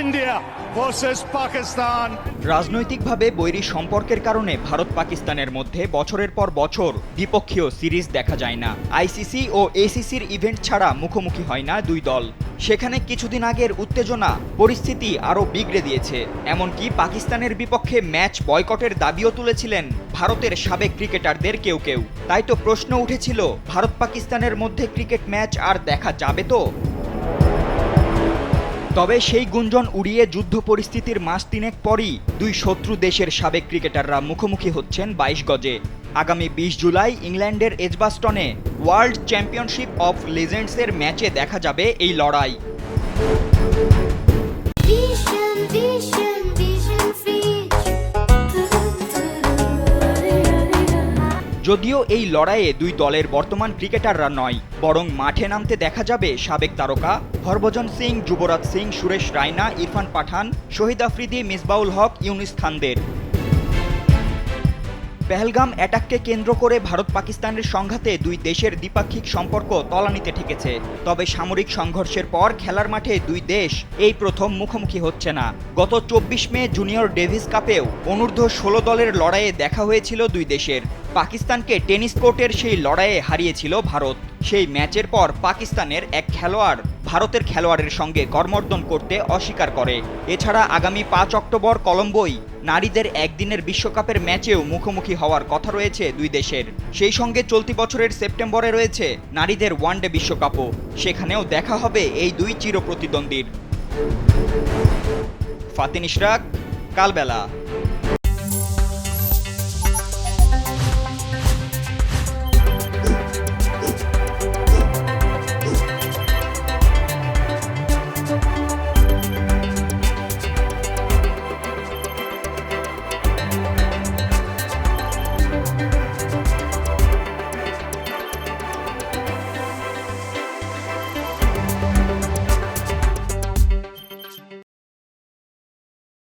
India versus Pakistan. রাজনৈতিকভাবে বৈরী সম্পর্কের কারণে ভারত পাকিস্তানের মধ্যে বছরের পর বছর দ্বিপক্ষীয় সিরিজ দেখা যায় না। আইসিসি ও এসিসির ইভেন্ট ছাড়া মুখোমুখি হয় না দুই দল। সেখানে কিছুদিন আগের উত্তেজনা পরিস্থিতি আরও বিগড়ে দিয়েছে। এমনকি পাকিস্তানের বিপক্ষে ম্যাচ বয়কটের দাবিও তুলেছিলেন ভারতের সাবেক ক্রিকেটারদের কেউ কেউ। তাই তো প্রশ্ন উঠেছিল, ভারত পাকিস্তানের মধ্যে ক্রিকেট ম্যাচ আর দেখা যাবে তো? তবে সেই গুঞ্জন উড়িয়ে যুদ্ধ পরিস্থিতির মাস তিনেক পরই দুই শত্রু দেশের সাবেক ক্রিকেটাররা মুখোমুখি হচ্ছেন 22 গজে। আগামী 20 জুলাই ইংল্যান্ডের এজবাস্টনে ওয়ার্ল্ড চ্যাম্পিয়নশিপ অফ লিজেন্ডসের ম্যাচে দেখা যাবে এই লড়াই। যদিও এই লড়াইয়ে দুই দলের বর্তমান ক্রিকেটাররা নয়, বরং মাঠে নামতে দেখা যাবে সাবেক তারকা হরভজন সিং, যুবরাজ সিং, সুরেশ রায়না, ইরফান পাঠান, শহীদ আফ্রিদি, মিসবাউল হক, ইউনিস খানদের। পেহেলগাম অ্যাটাককে কেন্দ্র করে ভারত পাকিস্তানের সংঘাতে দুই দেশের দ্বিপাক্ষিক সম্পর্ক তলানিতে ঠেকেছে। তবে সামরিক সংঘর্ষের পর খেলার মাঠে দুই দেশ এই প্রথম মুখোমুখি হচ্ছে না। গত 24 মে জুনিয়র ডেভিস কাপেও অনূর্ধ্ব 16 দলের লড়াইয়ে দেখা হয়েছিল দুই দেশের। পাকিস্তানকে টেনিস কোর্টের সেই লড়াইয়ে হারিয়েছিল ভারত। সেই ম্যাচের পর পাকিস্তানের এক খেলোয়াড় ভারতের খেলোয়াড়ের সঙ্গে করমর্দন করতে অস্বীকার করে। এছাড়া আগামী 5 অক্টোবর কলম্বোয় নারীদের একদিনের বিশ্বকাপের ম্যাচেও মুখোমুখি হওয়ার কথা রয়েছে দুই দেশের। সেই সঙ্গে চলতি বছরের সেপ্টেম্বরে রয়েছে নারীদের ওয়ানডে বিশ্বকাপও। সেখানেও দেখা হবে এই দুই চিরপ্রতিদ্বন্দ্বীর। ফাতিন ইশরাক, কালবেলা।